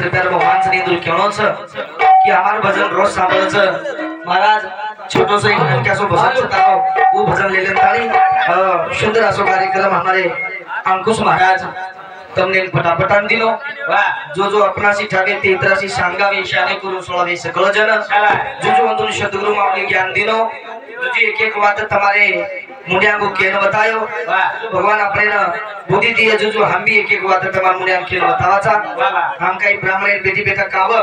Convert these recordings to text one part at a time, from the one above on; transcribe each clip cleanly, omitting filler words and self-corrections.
रुपया भगवान से दूर क्यों कि हमारे भजन रोज सांभाळायचं महाराज छोटो से कैसो भजन सुनाओ वो भजन ले लेता नहीं सुंदर असो कार्यक्रम हमारे अंकुश महाराज तमने फटाफटान दिलो जो जो अपनाशी ठावे ते इतराशी सांगावे शाने करू सोळावे सकळ जन जो जो अंदर सद्गुरु माऊली ज्ञान दिलो तुझी एक एक बात तुम्हारे मुंडिया को केन बतायो भगवान अपने ना बुद्धि दिए जो जो हम भी एक एक बात तुम्हारे मुंडिया केन बतावाचा हम काही ब्राह्मण बेटी बेटा काव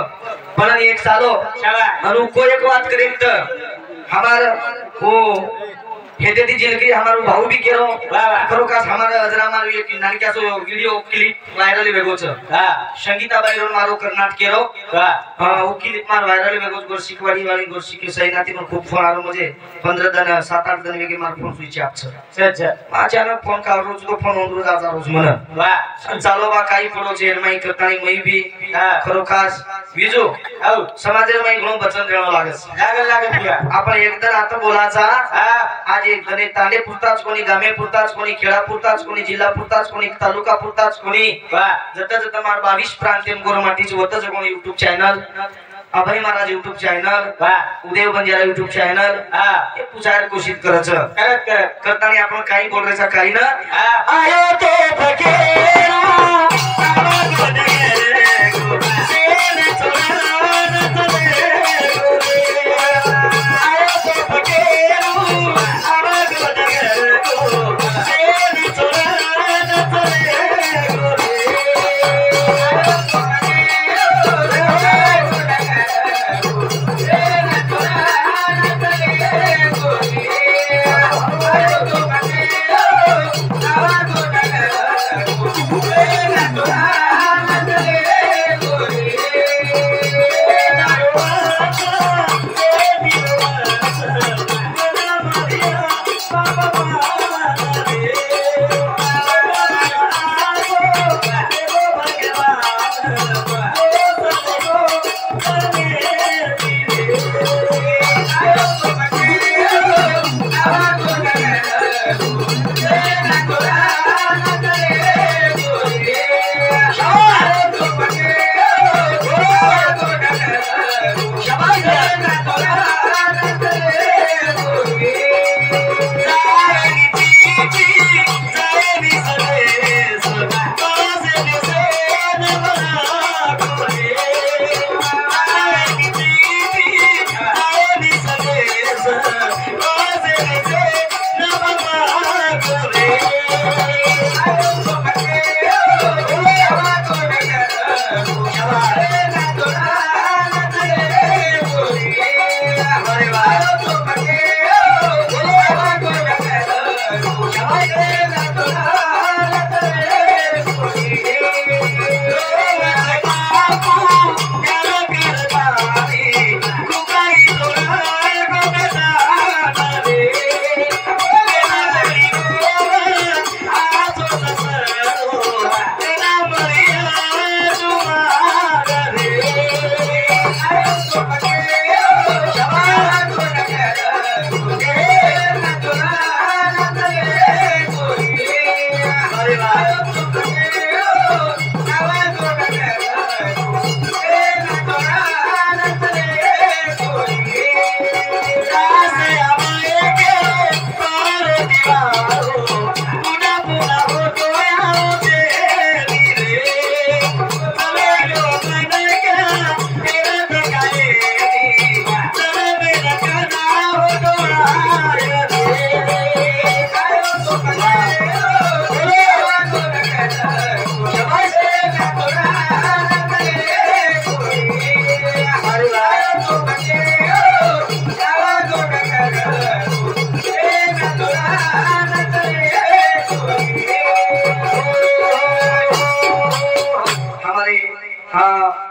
पण एक सालो अनु को एक बात करें तो हमार वो हेते दी जिंदगी हमारो भाऊ भी केरो करो का हमारा अजरा मारो एक नानक्या सो वीडियो क्लिप वायरल वेगो छ संगीता बाईरोन मारो कर्नाटक केरो वो क्लिप मार वायरल वेगो गोर शिकवाडी वाली गोर शिके सैनाती में खूब फोन आरो मुझे 15 दिन 7-8 दिन वेगे मार फोन स्विच ऑफ छ अच्छा अचानक फोन का रोज को फोन ऑन रोज आजा रोज मन चालो बा काही पडो छे एमाई करतानी मई भी करो खास बीजो समाज में घणो वचन देणो लागे आपण एकदम आता बोलाचा आज एक जने तांडे पुरताच कोणी गामे पुरताच कोणी खेळा पुरताच कोणी जिल्हा पुरताच कोणी तालुका पुरताच कोणी जता जता मार 22 प्रांतीय गोरमाटीचे होतच कोणी YouTube चॅनल अभय महाराज YouTube चॅनल उदय बंजारा YouTube चॅनल हे पुजायर कोशिश करायचं करताना आपण काही बोलायचं काही ना आयो तो फकीरा आवाज बदले गो सेने चोरान चले आयो तो फकीरा आवाज बदले गो सेने चोरान चले गो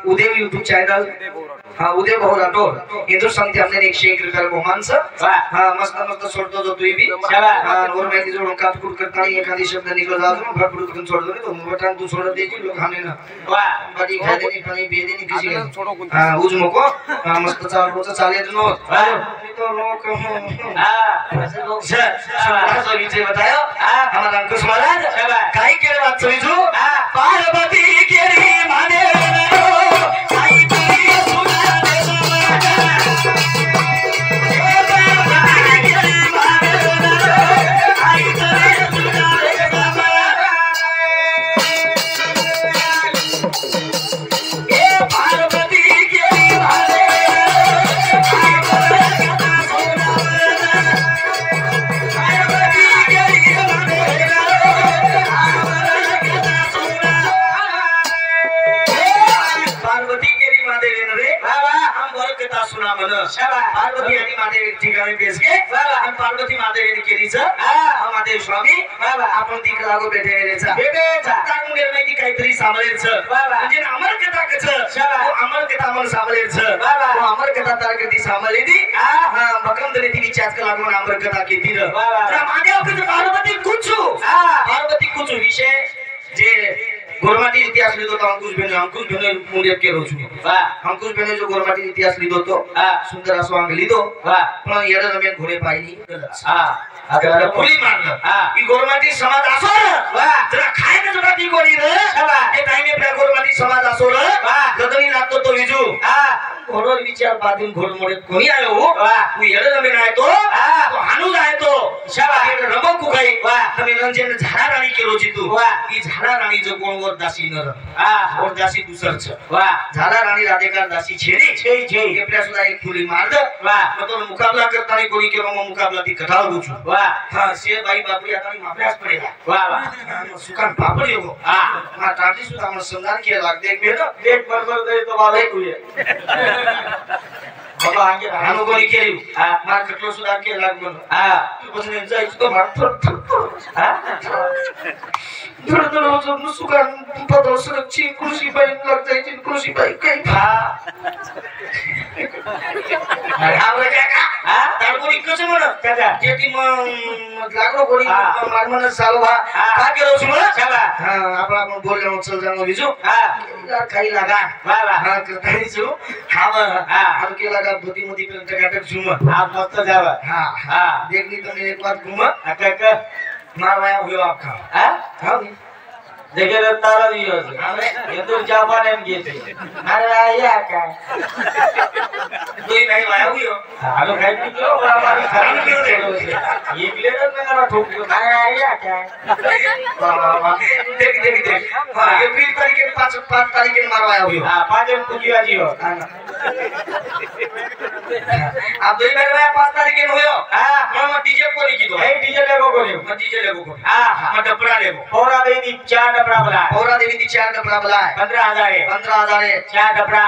उदय YouTube चॅनल उदय भाऊ राठोड इंदूर सांगते हमने 101 रुपया बहुमान से मस्त मस्त सोडतो जो तू भी और मैं जोड़ूं काटकुट करता नहीं एखादी शब्द निकल जातो भरपूर करून सोड दो तो बटन तू सोड देती लोग हमने ना बड़ी खाय देनी पानी पिए देनी किसी के उज मको मस्त चालतो चाले दनो तो लोग सर विजय बतायो हमारा अंकुश महाराज काही केले बात समझो पार्वती केरी माने पार्वती आणि महादेव ठिकाणी बेस घे आणि पार्वती महादेवीने केलीच महादेव स्वामी आपण तिकडे लागो भेटायचा माहिती काहीतरी सांभाळायचं म्हणजे अमर कथा कच अमर कथा आम्हाला सांभाळायचं अमर कथा तार कधी सांभाळली भकंदने ती विचार लागून अमर कथा केली महादेव पार्वती कुचू विषय जे गोरमाटी इतिहास लिहितो तो अंकुश बेन मुलियत केलो छु अंकुश बेन जो गोरमाटी इतिहास लिहितो तो सुंदर असो अंग लिहितो पण येडा नमेन घोडे पाहिली अगर पुली मारलं की गोरमाटी समाज असो जरा खायला जोडा ती कोणी रे ते टाइमे पे गोरमाटी समाज असो रे गदनी लागतो तो विजू घोडोर विचार बादून घोड मोडे कोणी आयो तू येडा नमेन आहे तो हानू आहे तो शाबास रबो कुकाई તમે રંજન ઝાડા રાણી કેરો જીતુ ઈ ઝાડા રાણી જો કોણ ઓર દાસી નર ઓર દાસી દુસર છે ઝાડા રાણી રાધેકાર દાસી છેરી છે એ પ્રેસ સુધા એક ફૂલી માર દે મતો મુકાબલા કરતા ની કોની કેરો માં મુકાબલા થી કઢાવું છું હા શેર ભાઈ બાપરી આતાની માફ્યાસ પડેલા સુકાન પાપડી હો માં ટાટી સુધા મને સંધાન કે લાગ દે બેટો એક બરબર દે તો વાલે કુએ बाबा आगे हानो कोणी केली मार कटलो सुद्धा के लाग मन પછી જાય તો માર थोडं थोडं मुसुकान पदो सुरक्षी कृषी बाई लाग जायची कृषी बाई काही आवरे काका तार कोणी कसं म्हण काका जेटी मग लागलो कोणी मार म्हण सालवा का केलो छु म्हण आपण आपण बोललो चल जानो बिजू काही लागा हा काही छु हा के लागा बुद्धी मोदी पे टकाटक छु आप मस्त जावा हा देखनी तो एक बात घुमा काका मारवाया हुयो आपका हां देखे तो तारा दियो हमरे हिंदू जापान एम गेते अरे आया का कोई नहीं आया हुयो आलो खाई पी लो हमारी खानी क्यों दे ये प्लेटर में ना ठोक अरे आया क्या देख देख देख हां ये 20 तारीख के 5 तारीख के मारवाया हुयो हां 5 दिन पुगिया जियो आप दो बार 5 तारीख के हुयो हां मैं डीजे को नहीं कीधो ए डीजे लेगो बोलियो मैं डीजे लेगो को हां मैं डबरा लेगो पौरा देवी 4 डबरा बोला पौरा देवी 4 डबरा बोला 15000 4 डबरा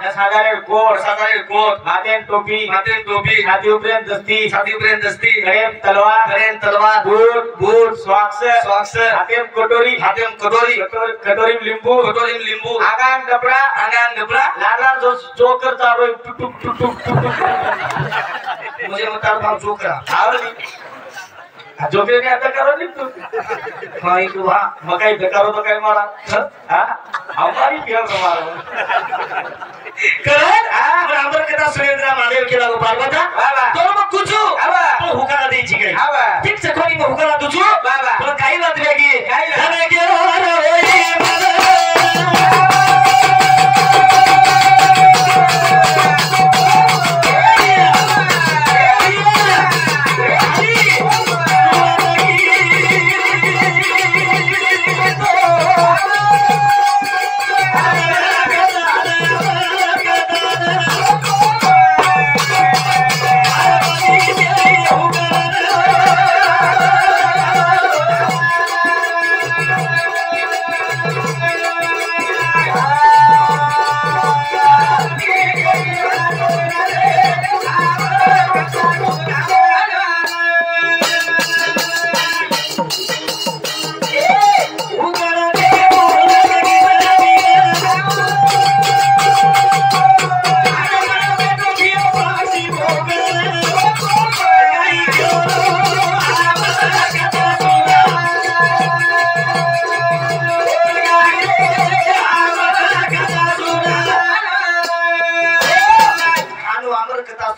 10000 कोट माथेन टोपी छाती उपरेन दस्ती गळेम तलवार बूट स्वाक्स हातेम कटोरी कटोरी लिंबू आगान डबरा लाला जो जोकर चारो टुटुक मुझे मत भाव जोकरा आवली जोकरे ने आता करो नहीं तू हां एक वाह मकाई बेकारो तो काय मारा हां हमारी प्यार मारो कर बराबर कथा सुरेंद्र महादेव के लागो पार्वता तो मग कुछो तो हुकाला द्यायची काय ठीक से कोणी मग हुकाला दुचो पण काही बात वेगळी काय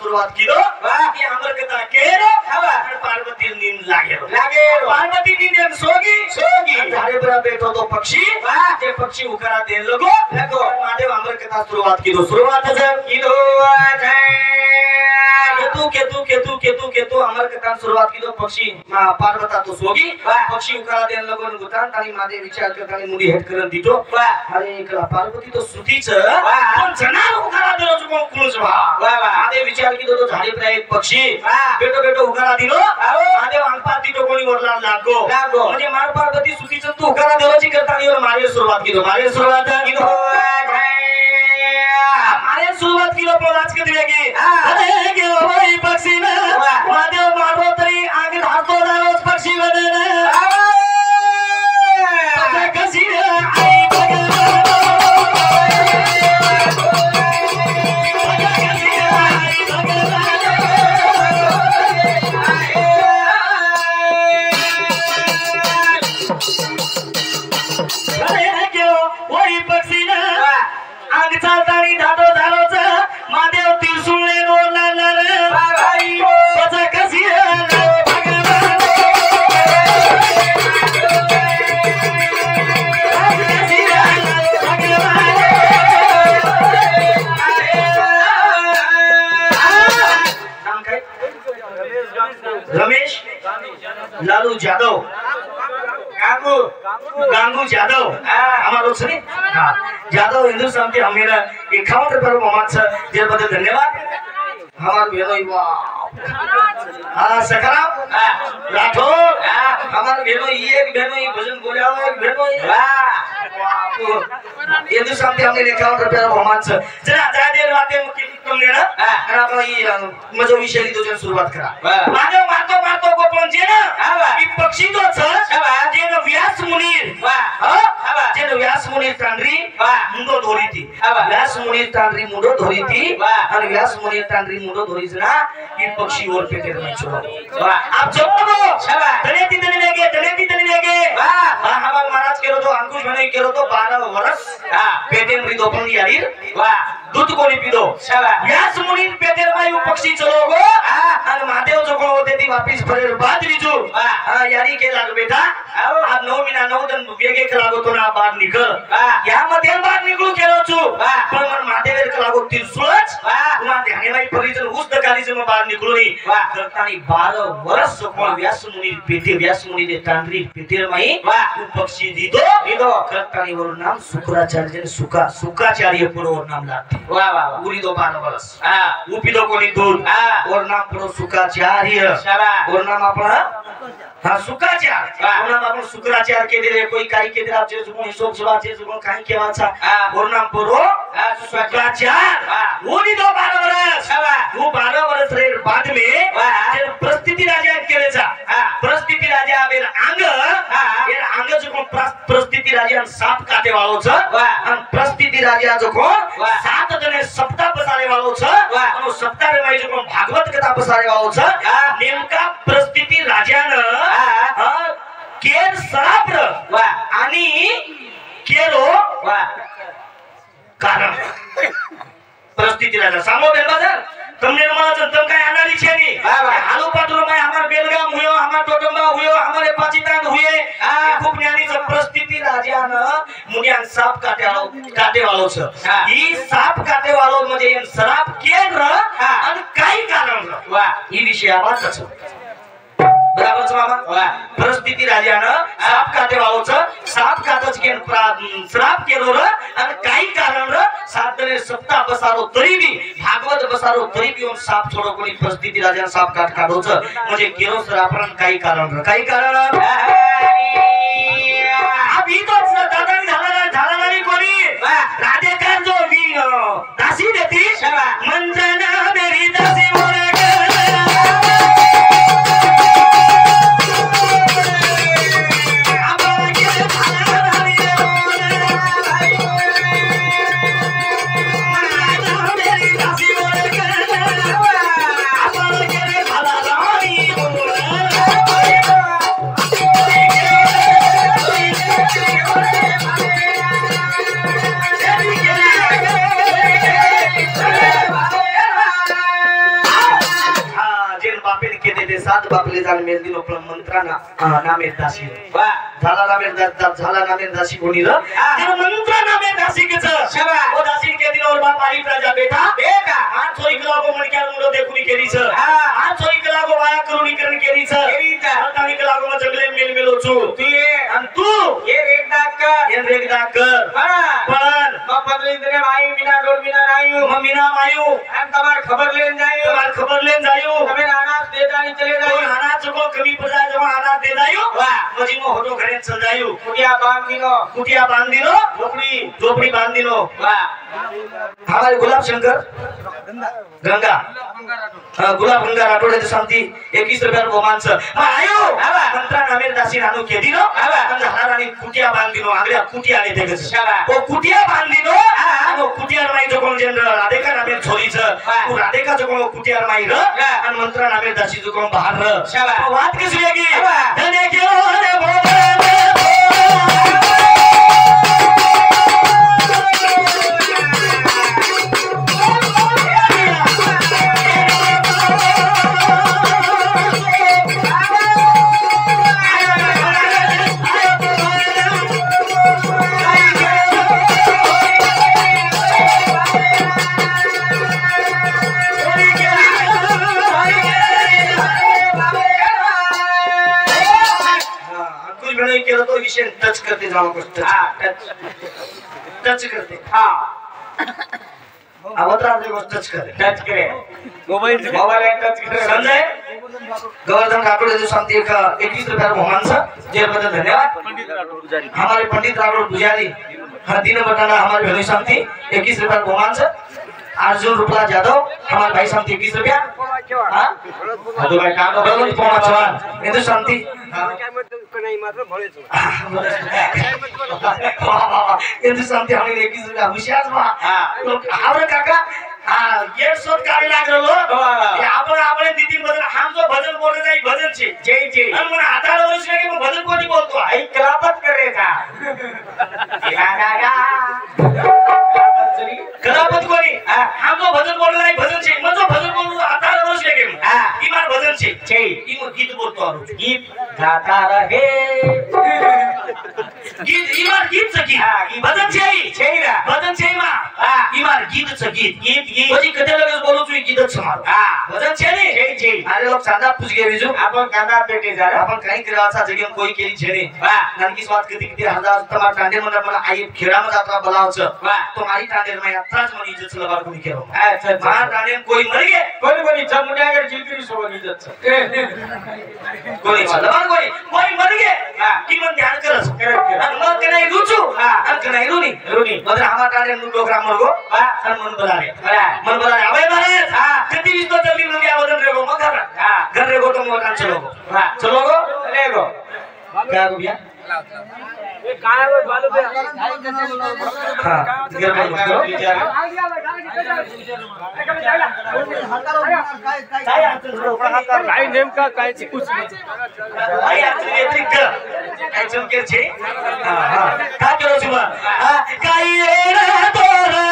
शुरुआत किलो ये अमर कथा केरो और पार्वती नींद लागे पार्वती नींद सोगी झाड़े पर बैठो तो पक्षी जे पक्षी उकरा दे लगो महादेव अमर कथा शुरुआत किलो है ये केतु केतु केतु केतु केतु अमर कथा सुरुवात की तो पक्षी पार्वता तो सोगी पक्षी उकाळा देन लगन गुतान आणि माझे विचार करतानी मुली हेड करन दितो अरे एकला पार्वती तो सुतीच पण जनार उकाळा दिलो जो कुळच माझे विचार की तो झाडी प्राय एक पक्षी बेटो बेटो उकाळा दिलो माझे अंगपात दितो कोणी वरला लागो म्हणजे मार पार्वती सुतीच तू उकाळा देवाची करतानी और मारे सुरुवात की तो मारे सुरुवात की तो मारे सुरुवात की लो आज के दिया की अरे के वही पक्षी ना महादेव मारो तरी आगे धातो दारो पक्षी बने ना कसी आई रमेश लालू जादव गांगू जादव हमारो छने हां जादव हिंदुस्तान के हमेरा 51 पर मोहम्मद सर जे बदल धन्यवाद हमार भेलोई हां सखराम राठौर हमार भेलोई एक भेलोई भजन बोले आओ एक भेलोई हिंदुस्तान के हमने 51 पर मोहम्मद सर जरा जादेर वाते मुख्य तुमने ना आणि आपण ही मजो विषय लिदोजन सुरुवात करा मानव मारतो मारतो गोपन जे ना की पक्षी तो छ जे न व्यास मुनीर जे व्यास मुनीर तांद्री मुंडो धोरी थी व्यास मुनीर तांद्री मुंडो धोरी थी आणि व्यास मुनीर तांद्री मुंडो धोरी जना की पक्षी और पेटे में छोड़ो आप जब तो दलेती दले लेगे हमार महाराज केरो तो अंकुश भने केरो तो 12 वर्ष पेटे में दोपन यारी दूध कोणी पिदो व्यास मुनीर पेटे में पक्षी चलो गो आणि महादेव जो को देती वापिस फरेर बाद लीजो यारी के लाग बेटा आज 9 महीना 9 दिन वेगे लागो तो ना बाहेर निकल या मध्ये बाहेर निकळू केलो छु पण मन महादेवेर लागो तिरसुळच तुम्हा ध्यानेबाई परिजन उस दकाली जे बाहेर निकळूनी करतानी 12 वर्ष कोण व्यास मुनी पेटे व्यास मुनी दे तांद्री पेटे माई पक्षी दीदो करतानी वर नाम शुक्राचार्य सुकाचार्य पुरो नाम लाते वाह वाह उरी दो 12 वर्ष उपिदो कोणी दूर और नाम पुरो सुकाचार्य शाबाश और नाम आपला हां सुकाचार्य और नाम आपण शुक्राचार्य के दे कोई काही के दे आप जे जुगो हिशोब सुबाचे जुगो काही केवाचा और नाम पुरो शुक्राचार्य उरी दो 12 वर्ष शाबाश वो 12 वर्ष रे बाद में जे परिस्थिती राजा केलेचा परिस्थिती राजा बेर अंग एन अंग जुगो परिस्थिती राजा साप काटे वाळो छ आणि परिस्थिती राजा जुगो 7 जने सप्ताह बसारे वाळो छ आणि सप्ताह रे माई जुगो भागवत कथा बसारे वाळो छ नेमका परिस्थिती राजानं केर सराप्र आणि केरो कारण परिस्थिती राजा सामो बेलबाजार તમને મારા તમ કાય આનારી છે ની હાલો પાટરો માં અમાર બેલગામ હુયો અમાર ટોટંબા હુયો અમારે પાચીતાન હુએ ખૂબ જ્ઞાની સ પરિસ્થિતિ રાજાન મુનિયાન સાપ કાटे वाळो छ ई साप काटे वाळो म्हणजे एन सराप केन र आणि काय कारण र वा ई विषय आवाज छ बराबर छ मामा परिस्थिति राजानं साप काटे वाळो छ साप काटच केन श्राप केलो र आणि काही कारण र 7 जने सप्ताह बसारो तरी बी भागवत बसारो तरी बी ओन साप छोडो कोणी परिस्थिति राजानं साप काढो छ म्हणजे केरो श्रापरण काही कारण र काही कारण अभी तो दादानी झाला नाही कोणी राधेकार जो वी दासी देती मंजना मेरी दासी मोरे सात बापले जाण मेल दिनो पण मंत्राना नामे दासी झाला नामे दासी कोणी र ते मंत्र नामे दासी के छ ओ दासी के दिन और बाप आई प्रजा बेटा आ छोरी को मन के मुंडो देखुनी केरी छ मीना नायू मीना मायू हम तुम्हार खबर लेन जायो तुम्हार खबर लेन जायो તમે અનાજ દેતાની ચલે तो જાયો अनाज को कमी पड़ा जो अनाज दे जायो वाह मजी में होटो घरे चल जायो कुटिया बांध दिनो कुटिया बांध दिनो झोपड़ी बांध दिनो वाह हमारे गुलाब शंकर गंगा गुलाब गंगा राठोडे तो शांती 21 रुपया रो माणसं आयो मंत्रा नामेर दासी नानो केदिनो कंद हारानी कुटिया बांध दिनो आगल्या कुटिया ने देगस ओ कुटिया बांध दिनो आणि कुटिया माई जो कोण जनरल राधेका नामेर छोरीच ओ राधेका जो कोण कुटिया माई र आणि मंत्रा नामेर दासी जो कोण बाहेर र वात कशी वेगी धने केलो रे भोले केलं तो विषय टच करते जाओ कुछ टच करते हां अवतार देखो टच करे मोबाइल टच करे संजय गोवर्धन राठोड जो शांति एक 21 रुपया मोहन सा जे बदल धन्यवाद हमारे पंडित राठोड पुजारी हर दिन बताना हमारे भाई शांति 21 रुपया मोहन सा अर्जुन रुपला जादव हमारे भाई शांति 21 रुपया हां तो भाई काम तो बदल पोमा जवान इंदु शांति इंदु शांति हमें 21 रुपया होशियार बा लोग आवरे काका ये शोध काढी लागलो आपण दीदी बदल हम जो भजन बोलत आहे भजन छे जय जय आणि मला हाताला वर्ष की मग भजन कोणी बोलतो आई कलापत करे का कलापत कोणी हम जो भजन बोलत आहे भजन छे मग जो भजन बोलतो हाताला वर्ष की की मार भजन छे जय की मग गीत बोलतो गीत गाता रहे गीत इमार गीत च गीत भजन छे ना भजन छे मा इमार गीत च गीत પછી કતે લગે બોલું છું ગીત જ સમારો વજન છે ને જય જય આરે લોક સાદા પૂછ ગયે બીજું આપણ કાંદા પેટી જા આપણ કાઈ કરાવાસા જગ્યા કોઈ કેરી છે ને વાહ નાનકી વાત કીધી કે 1000 તમાર ટાંડેર મને મને આઈ ખેડામાં જાત્રા બોલાવ છે વાહ તો મારી ટાંડેર માં યાત્રા જ મને ઇજ્જત લબાર કોની કેરો અચ્છા માર ટાંડેર કોઈ મરી ગે કોની ચમડાગર જીલકરી સોની ઇજ્જત છે કોની લબાર કોઈ મરી ગે કી મન ધ્યાન કરસ અને મન કનાઈ રૂચું અને કનાઈ રૂની બદર આમાં ટાંડેર નું પ્રોગ્રામ મરગો વાહ અને મન બોલાવે मन बोला अबे महाराज कितनी भी तो जल्दी लोग आवेदन रेगो मगर घर रेगो तो मोटान चलोगो लेगो क्या हो गया ये काय हो बालू पे हां घर में करो काय नेमका काय कुछ काय अडचण येते का काय चमके छे हां का करो सुबा काय रे तोरा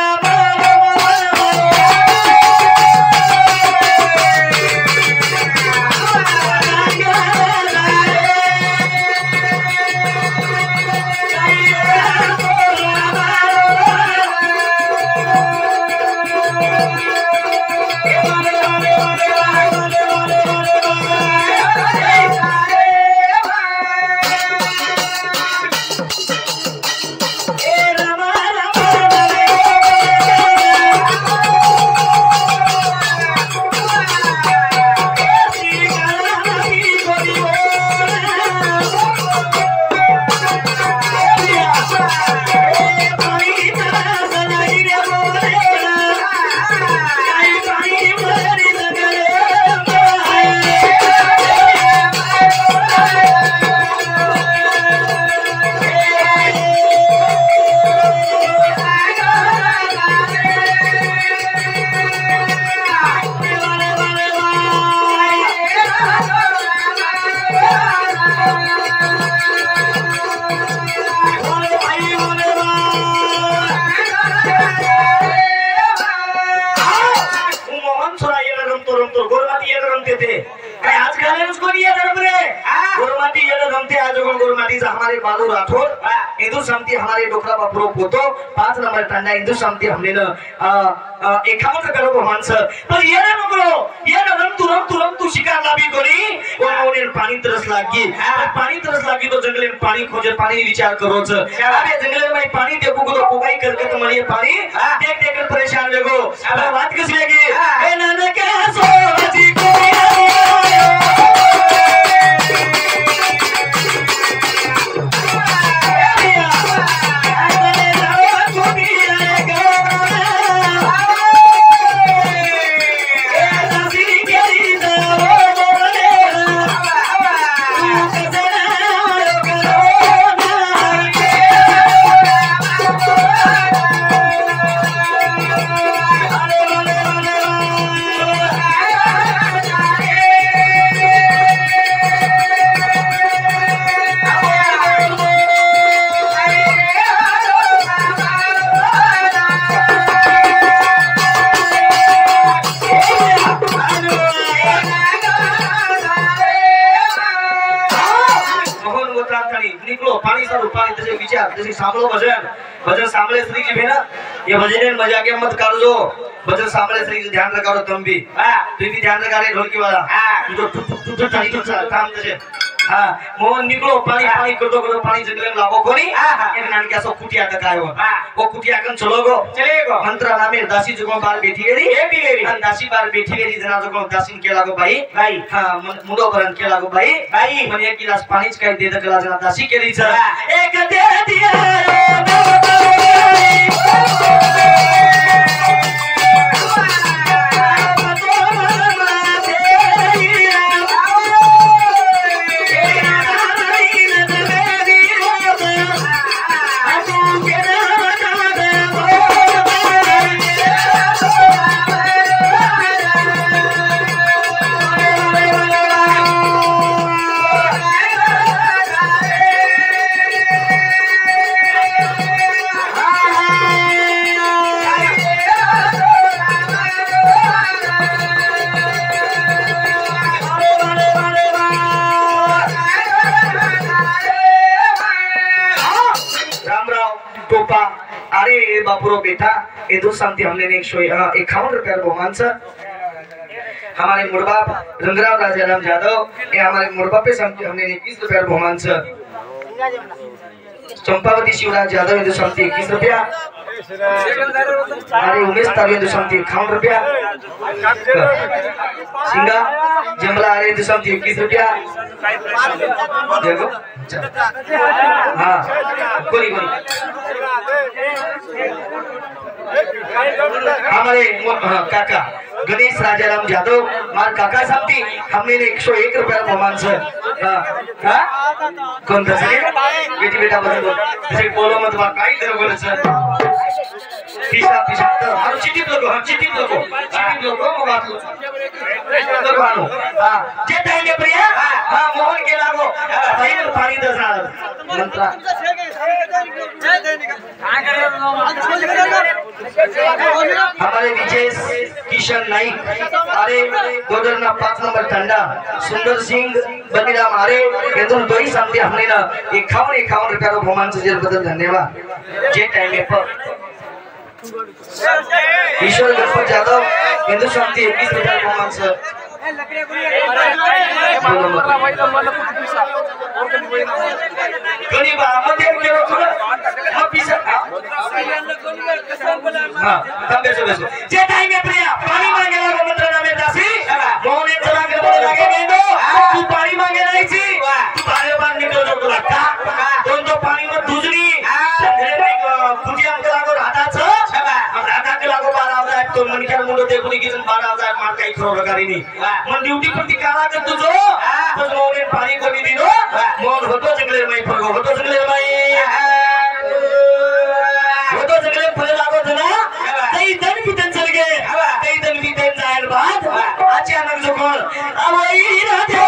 हमारे बालू राठौर इंदु शांति हमारे डोकरा बापरो पोतो 5 नंबर टांडा इंदु शांति हमने न एकामत करो मानस पर ये ना नको ये ना तुरम तू शिकार लाभी कोनी ओने पानी तरस लागी तो जंगल में पानी खोजे पानी विचार करो छ अबे जंगल में पानी देखो तो कोई करके तुम्हारे पानी देख कर परेशान देखो अब बात किस लगी हाँ। ए नाना के सोची को निकलो पानी सर पानी तसे विचार तसे सांभळो भजन भजन सांभळे श्री की भेना ये भजन मजा के मत करजो भजन सांभळे श्री की ध्यान रखो तुम भी हां तुम भी ध्यान रखा रे ढोलकी वाला हां तो टुट टाई तो काम तसे हां मोहन निकलो पानी पानी करतो पानी जंगले में लागो कोनी एक नान के सो कुटिया का काय हो वो कुटिया कन चलोगो चलेगो मंत्र नामे दासी जुगो बार बैठी गेरी अन दासी बार बैठी गेरी जना जुगो दासीन के लागो भाई भाई हां मुंडो भरन के लागो भाई भाई मन एक गिलास पानी काय दे दे जना दासी के री एक दे दिया अरे बापुरो बेटा ये दो शांति हमने ने 151 रुपया बहुमान सर हमारे मुड़बाप रंगराव राजाराम यादव ये हमारे मुड़बाप पे शांति हमने 21 रुपया बहुमान सर चंपावती शिवराज यादव ये दो शांति 21 रुपया हमारे उमेश तारू ये दो शांति 51 रुपया सिंगा जमला अरे दो शांति 21 रुपया देखो हाँ कोई हमारे काका गणेश राजाराम यादव मार काका साहबी हमने 101 रुपया बहुमान सर कौन दसरे बेटी बेटा बदल बोलो मत बात काई करो बोले सर पीछा तो हम चिट्ठी लोगो वो बात लो भानु हां जे टाइम प्रिया हां मोहन के लागो पानी दसना मंत्र हमारे विजय किशन नाइक अरे गोदरना 5 नंबर ठंडा सुंदर सिंह बलिराम अरे केंद्र दो ही शांति हमने ना 51 रुपया का बहुमान से बदल धन्यवाद जे टाइम पर ईश्वर गणपत यादव केंद्र शांति 21 रुपया बहुमान से गनी बामदेव के हम पीछे हां तब बेसो जे टाइम में प्रिया पानी मांगे लागो मंत्र नामे दासी मोहने चला के बोले लागे नहीं दो तू पानी मांगे नहीं छी तू बारे बार निकल जो लगता दोन तो पानी में दूसरी तेरे में कुटिया के लागो राधा छ हम राधा के लागो 12000 तो मन के मुंडो देखुनी की 12000 मार काही खरो गाड़ी नहीं मन ड्यूटी पर काला के तुझो तो मोहने पानी को भी दिनो मोहन होतो जंगले में फरगो होतो जंगले में होतो जंगले फले लागो जना कई दिन बीतन चल गए कई दिन बीतन जाए बाद अचानक जो कौन अब ई राधे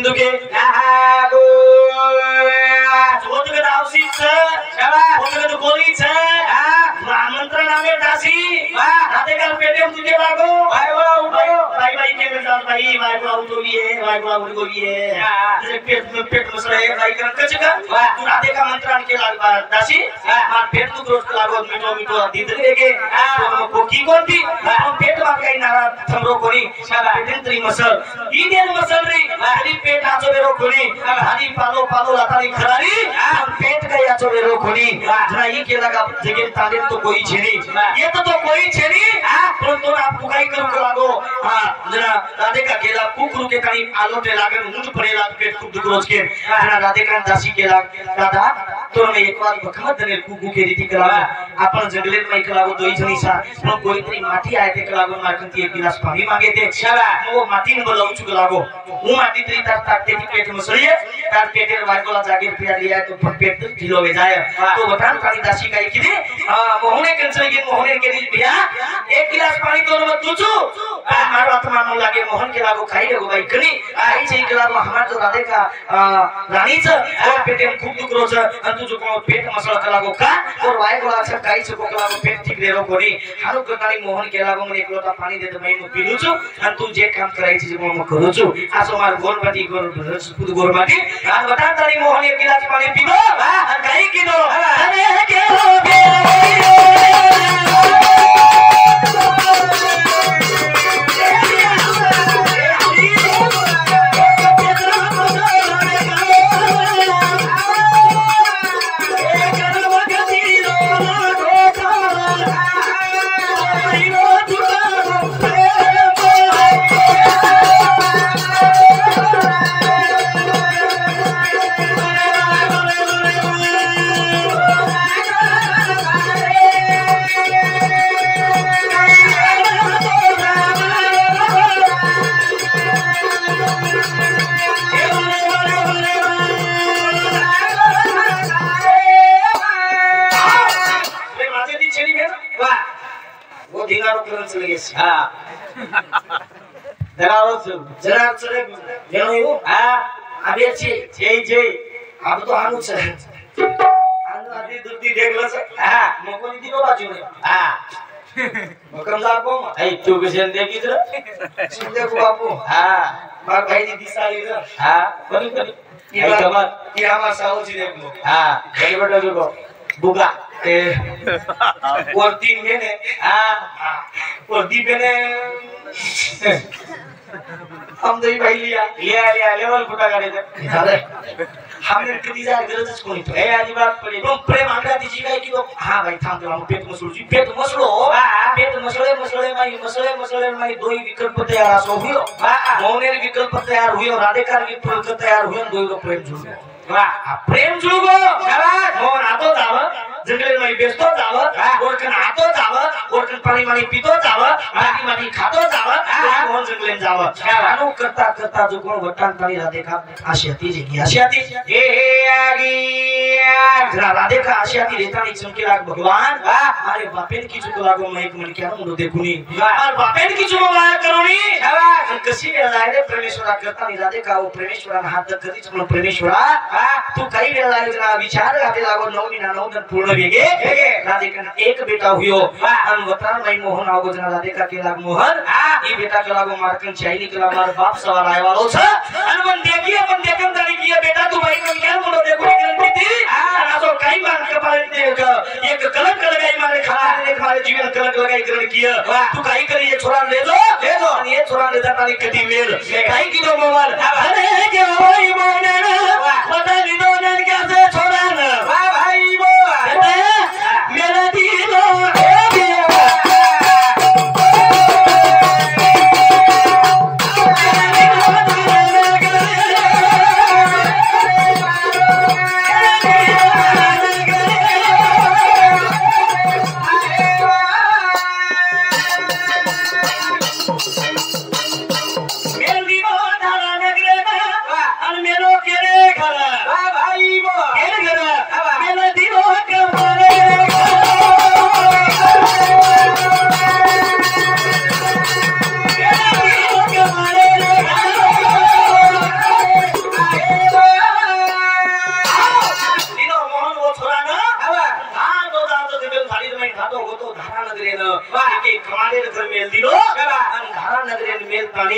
दुखे आगो जोत के दावसी छ शाबा बोल के तो गोली छ आमंत्रण आवे दासी राते का पेटे में दुखे लागो भाई बोला उठो भाई भाई के बेटा भाई भाई को उठो लिए भाई को उठो लिए जैसे पेट मसला है भाई का कच का तू राते का मंत्रण के लाग दासी मार पेट तो रोज लागो मिठो मिठो दीद लेके तो को की कोती पेट मा काही नारा थमरो कोणी पेटेंत्री मसल ई देन मसल रे हरी पेट आचो बेरो कोणी हरी पालो पालो लातारी खरारी पेट का आचो बेरो कोणी जना ई केला का जगे ताले तो कोई छेनी ये तो कोई छेनी परंतु आप पुकाई करू लागो जना राधे का केला कुकरू के काही आलोटे लागे मुंड पडेला पेट खूप दुख रोज के जना राधे का दासी केला राधा तो मैं एक बार बखमत दने कुकू के रीति करा आपण जंगले में कलागो दोई जणी सा पण कोई तरी माटी आए ते कलागो मारकंती एक गिलास पानी मांगे ते शाबा वो माटी न बोलाऊ छु कलागो वो माटी तरी ताकते की पेट मसलिए तार पेटेर वारकोला जागे पिया लिया तो पेट ढिलो हो जाए तो बतान काली दासी का की दे मोहने कंसले के मोहने के दी भैया एक गिलास पानी तो मत तुचू मारो आत्मा न लागे मोहन के लागो खाई रे भाई कनी आई छै के लागो हमार तो राधे का रानी छ और पेटे में खूब दुख रोज अंतु जो को पेट मसला का लागो का और वाय को अच्छा काई छ को लागो पेट ठीक रे रो कोनी हारो कतानी मोहन के लागो મને એક લોટા પાણી દે તો મેં પીલું છું અને તું જે કામ કરાય છે હું કરું છું આ સો માર ગોરમાટી ખુદ ગોરમાટી આ બતા તારી મોહન એક ગિલાસ પાણી પીધો આ કાઈ કીધો અરે કે હો ગે जरा चले गेलो यो आबे छे अब तो हानु छे हानु आदि दुर्दी देखलो छे मकोनी दिनो बाजू रे मकम जाको ए तू के देखी रे सुनदे को बापू मार भाई दी दिसाली रे कोनी कोनी ए कमर की हमार साहू जी देखलो गई बेटा देखो बुगा ए और तीन महीने और दी मैंने हम दही भाई लिया लेवल फुटा गाड़ी थे अरे हमने कितनी जार गरज कोनी तो ए आजी बात पड़ी तो प्रेम आंगड़ा दीजी का कि तो हां भाई थाम दे हम पेट मसलो जी पेट मसले माई दो ही विकल्प तैयार सो हुयो मौनेर विकल्प तैयार हुयो राधेकार विकल्प तैयार हुयो दो ही प्रेम जुड़ो प्रेम जुड़ो शाबाश मोहन आतो जाव जंगले में बेस्तो जाव गोरकन आतो जाव गोरकन पानी मानी पीतो जाव माटी माटी खातो जाव मोहन जंगले जाव आनो करता करता जो कोण वटान ताणी राधेका आशियाती जी आशियाती हे आगी जरा राधेका आशियाती रेतानी चमके लाग भगवान मारे बापेन की चुक लागो मैं एक मन क्या मुंडो देखुनी और बापेन की चुक माया करूनी शाबाश कशी वेळा रे परमेश्वरा करता नी राधेका वो परमेश्वरान हात करी चमन परमेश्वरा तू काही वेळा जरा विचार गाते लागो 9 महीना 9 दिन पूर्ण वेगे राधिका एक बेटा हुयो अन वतार भाई मोहन आवगो जना राधिका के लाग मोहन ई बेटा के लागो मारकन चाइली के लाग मार बाप सवार आय वालो छ अन मन देखिए अपन देखम तारी किया बेटा तू भाई मन क्या मुंडो देखो करंती थी रासो काई मार के पाले देख एक कलंक लगाई मारे खा रे मारे जीवन कलंक लगाई करण किया तू काई करी ये छोरा ले दो अन ये छोरा ले जा तारी कटी मेल काई की दो मोहन अरे के होई मोने पता नहीं दो नन क्या से छोरा न भाई बो मेरा दीदो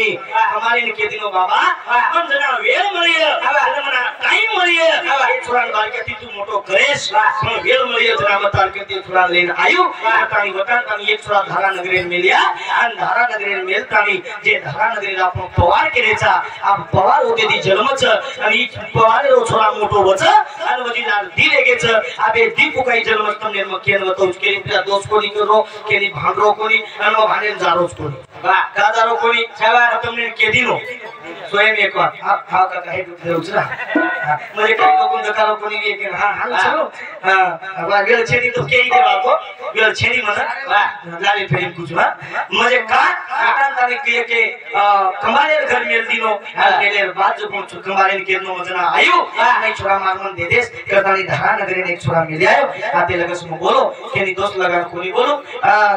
ताणी कमालीने केदिनो बाबा पण जना वेळ મળીએ जना टाइम મળીએ એ છોરાન બારકેથી તું મોટો કરેશ પણ વેળ મળીએ जना મતાર કેતી છોરા લઈને આયુ તાણી વતાન તાણી એક છોરા ધારા નગરે મેલ્યા અને ધારા નગરે મેલતાણી જે ધારા નગરે આપણો પવાર કેરેचा આ પવાર હોतेથી જન્મ છે અને ઈ પવારેરો છોરા મોટો વચ અને વજીદાર દી લેગે છે આ બે દી પુકાઈ જન્મ તમને મકેન વતો કેરી પેલા દોસ્ત કોની કરો કેની ભાંગરો કોની અને ભાને જારો કોની વાહ દાદારો કોની છવા તમને કેદીનો स्वयं एक बार हा का काही देऊचला म्हणजे काही लोक दकारो कोणी की हा हा चलो हा वेळ छेडी तो केई देवा को वेळ छेडी म्हणा वाह लाली फेरी कुजवा म्हणजे का आटान ताने के कमाले घर मेल दिनो गेले बाद जो कोण कमाले केनो मजना आयो नाही छोरा मारमन दे देस करतानी धारा नगरी ने एक छोरा मिले आयो आते लगस मो बोलो केनी दोस्त लगा कोणी बोलो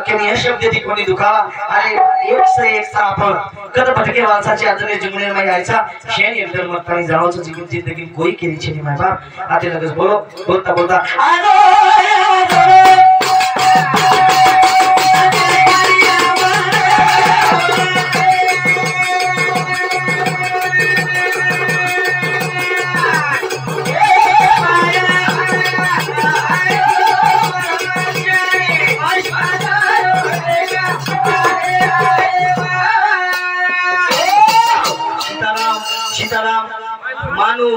केनी हे शब्द दी कोणी दुखावा अरे एक से एक सा आपण कद भटके वाचाची आजने जिंगणे में यायचा शेन एकदम मतानी जावचं जीवन जिंदगी कोई केली छे माय बाप आते लगस बोलो बोलता बोलता आजो सीताराम मानू